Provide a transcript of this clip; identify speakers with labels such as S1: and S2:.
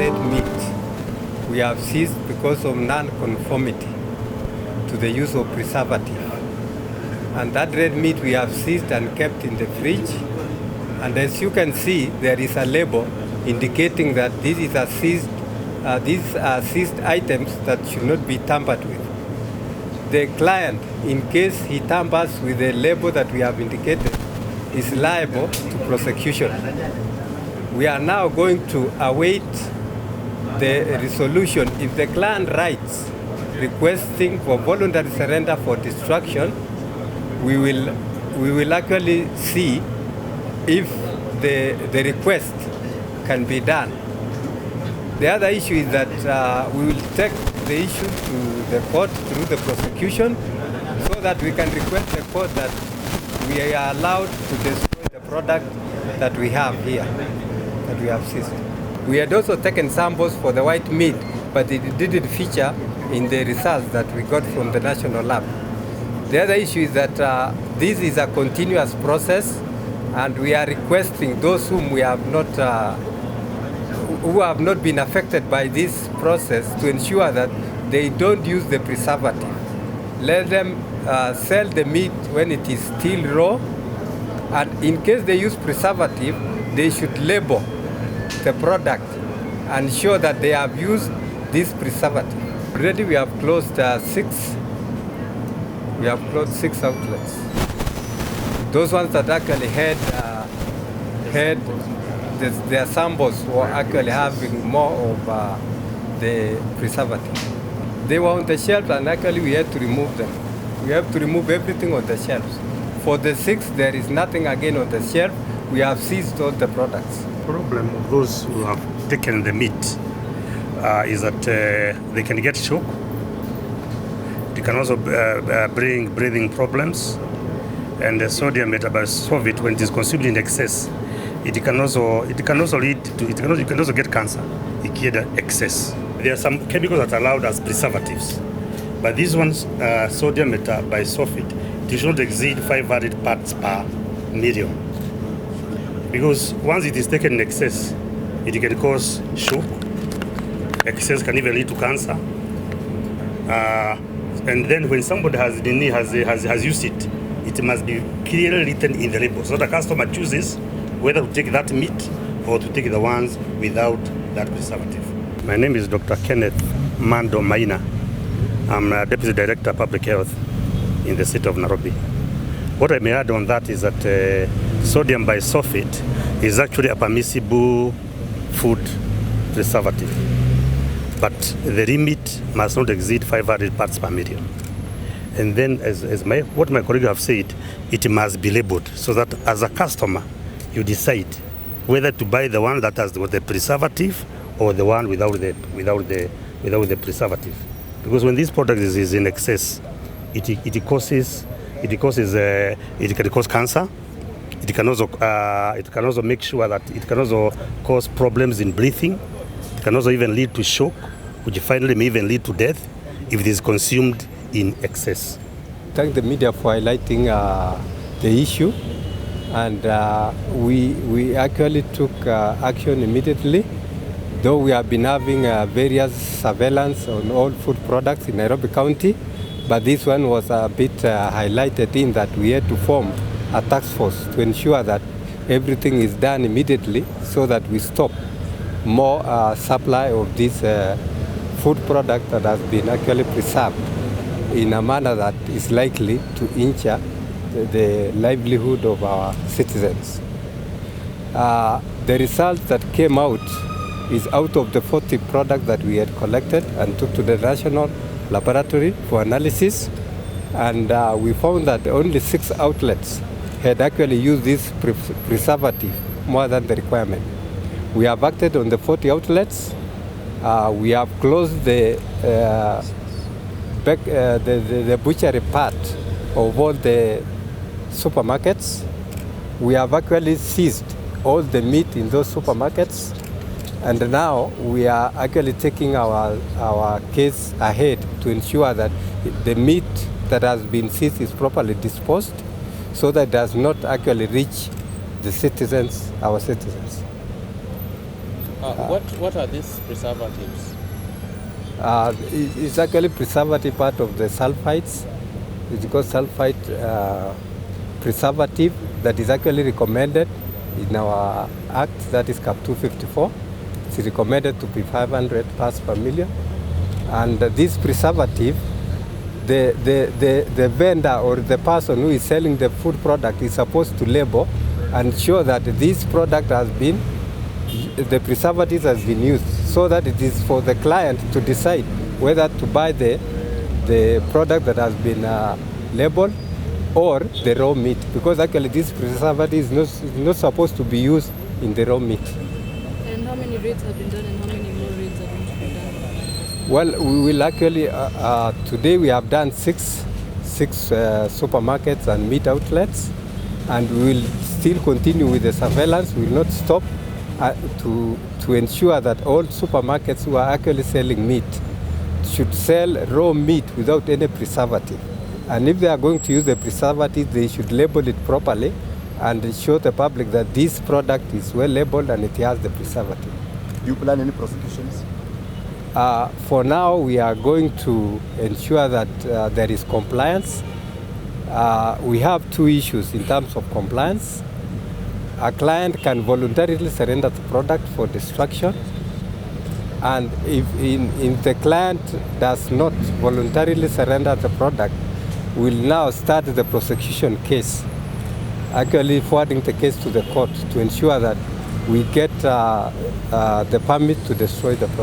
S1: red meat we have seized because of non-conformity to the use of preservative. And that red meat we have seized and kept in the fridge. And as you can see, there is a label indicating that this is a seized, these are seized items that should not be tampered with. The client, in case he tampers with the label that we have indicated, is liable to prosecution. We are now going to await the resolution. If the client writes requesting for voluntary surrender for destruction, we will actually see if the request can be done. The other issue is that we will take the issue to the court through the prosecution so that we can request the court that we are allowed to destroy the product that we have here, that we have seized. We had also taken samples for the white meat, but it didn't feature in the results that we got from the national lab. The other issue is that this is a continuous process, and we are requesting those whom we have not, who have not been affected by this process to ensure that they don't use the preservative. Let them sell the meat when it is still raw, and in case they use preservative, they should label the product and show that they have used this preservative. Already we have closed six outlets. Those ones that actually had their samples were actually having more of the preservative. They were on the shelves, and actually we had to remove them. We have to remove everything on the shelves. For the 6, there is nothing again on the shelf. We have seized all the products.
S2: The problem of those who have taken the meat is that they can get shock. They can also bring breathing problems, and the sodium metabolite, when it is consumed in excess, it can also lead to you can also get cancer. It can excess. There are some chemicals that are allowed as preservatives, but these ones, sodium metabolite, it should not exceed 500 parts per million, because once it is taken in excess, it can cause shock. Excess can even lead to cancer. And then when somebody has used it, it must be clearly written in the label, so the customer chooses whether to take that meat or to take the ones without that preservative. My name is Dr. Kenneth Mando Maina. I'm a Deputy Director of Public Health in the city of Nairobi. What I may add on that is that sodium bisulfite is actually a permissible food preservative, but the limit must not exceed 500 parts per million. And then, what my colleagues have said, it must be labeled so that as a customer, you decide whether to buy the one that has the preservative or the one without the preservative. Because when this product is in excess, it can cause cancer. It can also make sure that it can also cause problems in breathing. It can also even lead to shock, which finally may even lead to death if it is consumed in excess.
S1: Thank the media for highlighting the issue, and we actually took action immediately. Though we have been having various surveillance on all food products in Nairobi County, but this one was a bit highlighted in that we had to form a task force to ensure that everything is done immediately so that we stop more supply of this food product that has been actually preserved in a manner that is likely to injure the livelihood of our citizens. The results that came out is out of the 40 products that we had collected and took to the national laboratory for analysis, and we found that only 6 outlets had actually used this preservative more than the requirement. We have acted on the 40 outlets. We have closed the butchery part of all the supermarkets. We have actually seized all the meat in those supermarkets, and now we are actually taking our case ahead to ensure that the meat that has been seized is properly disposed so that it does not actually reach the citizens, our citizens.
S3: What are these preservatives?
S1: It's actually preservative part of the sulfites. It's called sulfite preservative that is actually recommended in our act, that is CAP 254. It's recommended to be 500 parts per million. And this preservative, the vendor or the person who is selling the food product is supposed to label and show that this product has been, the preservative has been used, so that it is for the client to decide whether to buy the product that has been labeled or the raw meat, because actually this preservative is not supposed to be used in the raw meat.
S4: And how many raids have been done and how many more raids are going to be done?
S1: Well, we will actually, today we have done six supermarkets and meat outlets, and we will still continue with the surveillance. We will not stop to ensure that all supermarkets who are actually selling meat should sell raw meat without any preservative. And if they are going to use the preservative, they should label it properly and show the public that this product is well labeled and it has the preservative.
S5: Do you plan any prosecutions?
S1: For now, we are going to ensure that there is compliance. We have two issues in terms of compliance. A client can voluntarily surrender the product for destruction, and if the client does not voluntarily surrender the product, we'll now start the prosecution case, actually forwarding the case to the court to ensure that we get the permit to destroy the product.